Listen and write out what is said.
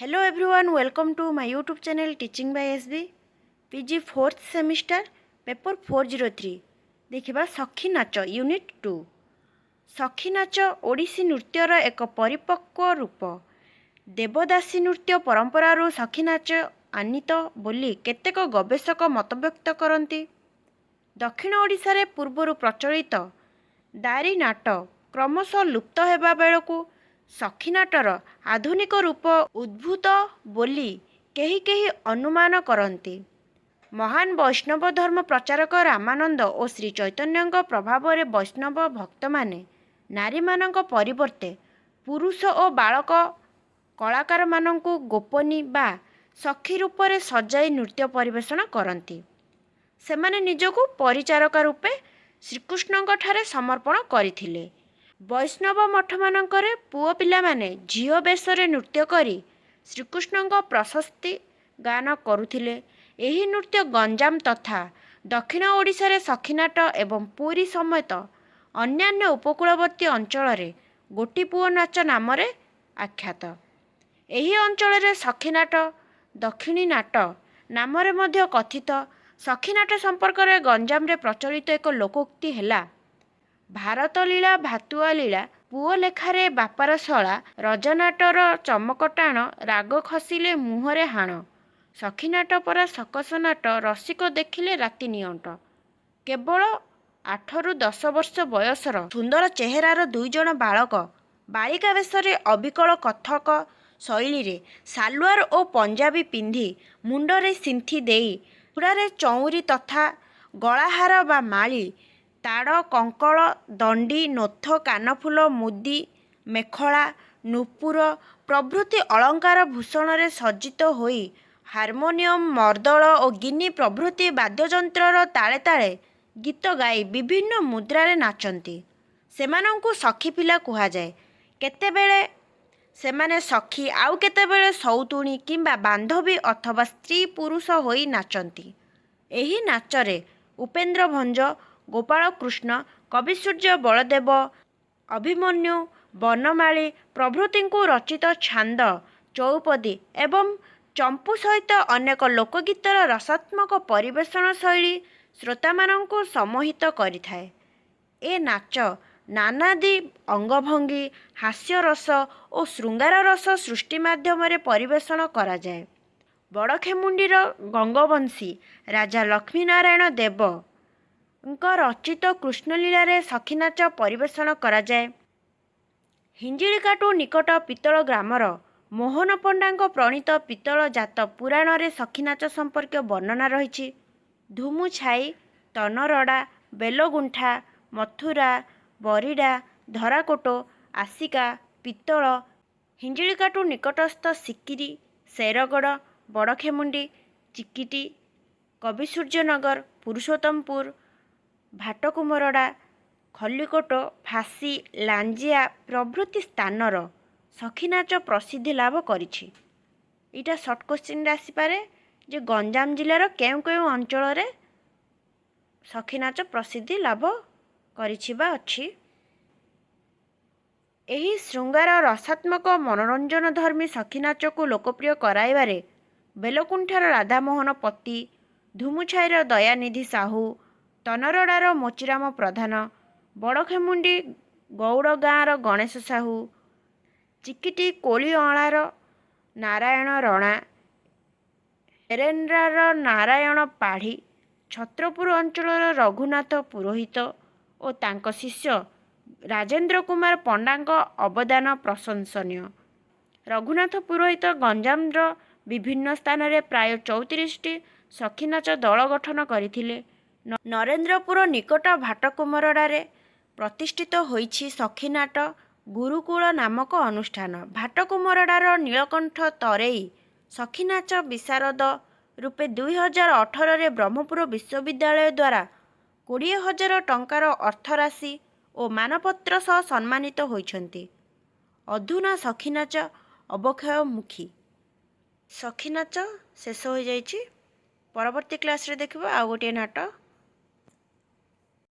Hello everyone, welcome to my YouTube channel Teaching by SB PG 4th semester paper 403 देखिबा सखी नाच unit 2 सखी नाच ओडिसी नृत्यर एक परिपक्व रूप देवदासी नृत्य परंपरारू सखी नाच आनीत बोली केतेक गवेषक मतव्यक्त करती। दक्षिण ओडिशा रे पूर्वरु प्रचलित दारी नाट क्रमशः लुप्त हेबा बेलकु सखी नाटर आधुनिक रूप उद्भूत बोली केही केही अनुमान करती। महान वैष्णव धर्म प्रचारक रामानंद और श्री चैतन्य प्रभाव रे वैष्णव भक्त माने नारी मानक परिवर्ते पुरुष और बालक कलाकार मानंकु गोपनी बा सखी रूप रे सजाई नृत्य परिवेषण करती। सेमाने निजकु परिचारक रूपे श्रीकृष्ण ठारे समर्पण करथिले। वैष्णव मठ मानकरे पुओ पिला माने झियो बेशरे नृत्य करी श्रीकृष्ण प्रशस्ति गान करुथिले। एही नृत्य गंजाम तथा दक्षिण ओडिशा रे सखीनाट एवं पुरी समेत अन्यान्य उपकूलवर्ती अंचल रे गोटी पुओ नाच नाम रे आख्यात। एही अंचल रे सखीनाट दक्षिणी नाट नाम रे मध्य कथित। सखीनाट संपर्क रे गंजाम रे प्रचलित एक लोकोक्ति हेला भारत लीला भातुआ लीला पुओ लेखारे बापार शला रजनाटर चमक टाण राग खसिले मुहरे हाण सखीनाट परा सकस नाट रसिक देखिले राति नियंट। केवल 8 ରୁ 10 वर्ष बयसर सुंदर चेहरार 2 जण बालक बालिका बेशरे अबिकल कथक शैली रे सालुआर और पंजाबी पिंधि मुंडरे सिंथी देई चूड़ारे चौरी तथा गलाहार बा माली ताड़ कंकल दंडी नोथ कानफुल मुदी मेखला नुपुर प्रभृति अलंकार भूषण रे सज्जित होई हार्मोनियम मर्दल और गिनी प्रभृति वाद्ययंत्रर ताले ताले गीत गाई विभिन्न मुद्रा रे नाचंती। सेमानंकु सखी पिला कुहा जाए। केतेबेले सेमाने सखी आउ केतेबेले सौतुणी किंबा बांधवी अथवा स्त्री पुरुष होई नाचंती। एही नाचरे उपेन्द्र भंज गोपाल कृष्ण कविसूर्य बलदेव अभिमन्यु बनमाली प्रभृतिଙ୍କୁ रचित छांद चौपदी एवं चंपू सहित अनेक लोकगीतर रसात्मक परिवेषण शैली श्रोतामानଙ୍କୁ सम्मोहित करिथाए। ए नाच नानादि अंगभंगी हास्यरस और श्रृंगार रस सृष्टि माध्यम परिवेषण करा जाए। बड़खेमुंडीर गंगवंशी राजा लक्ष्मीनारायण देव रचित कृष्णलीला रे सखीनाच परिवेषण करा जाए। हिंजिलिकाटू निकट पितल ग्रामर मोहन पंडा प्रणीत पितल जात पुराण रे सखीनाच संपर्क वर्णना रही। धुमुछाई तनरड़ा बेलगुंठा मथुरा बरिडा धराकोट आसिका पितल हिंजिलिकाटू निकटस्थ सिकिरी शेरगढ़ बड़खेमुंडी चिकिटी कविसूर्यनगर पुरुषोत्तमपुर भाटकुमरड़ा खल्लिकोट फासी लांजिया प्रभृति स्थानर सखीनाच प्रसिद्धि लाभ करिछि। इटा शॉर्ट क्वेश्चन आसीपारे जे गंजाम जिलार केउ केउ अंचल रे सखीनाच प्रसिद्धि लाभ करिछि बा अछि। एही श्रृंगार रसात्मक मनोरंजन धर्मी सखीनाच को लोकप्रिय कराइबारे बेलकुंठार राधामोहन पति धुमुछाईर दयानिधि साहू तनरड़ार मोचिराम प्रधान बड़खेमुंडी गौड़ गाँर गणेश साहू चिकिटी कोलीअणार नारायण रणा एरेन्रार नारायण पाढ़ी छत्रपुर अंचलर रघुनाथ पुरोहित और तांको शिष्य राजेंद्र कुमार पंडांक अवदान प्रशंसनीय। रघुनाथ पुरोहित गंजामर विभिन्न स्थान रे प्राय 34टी सखीनाच दल गठन करथिले। नरेंद्रपुर निकट भाटकुमरड़ारे प्रतिष्ठित होइछि सखीनाट गुरुकुल नामक अनुष्ठान। भाटकुमरड़ार नीलकंठ तरेई सखीनाच विशारद रूपे 2018 रे ब्रह्मपुर विश्वविद्यालय द्वारा 20,000 टंकार अर्थराशि और मानपत्र सह सम्मानित होइछन्ति। अधुना सखीनाच अवक्षयमुखी। सखीनाच शेष हो जाइछि। परवर्ती क्लास रे देखिबो आ गोटे नाटक।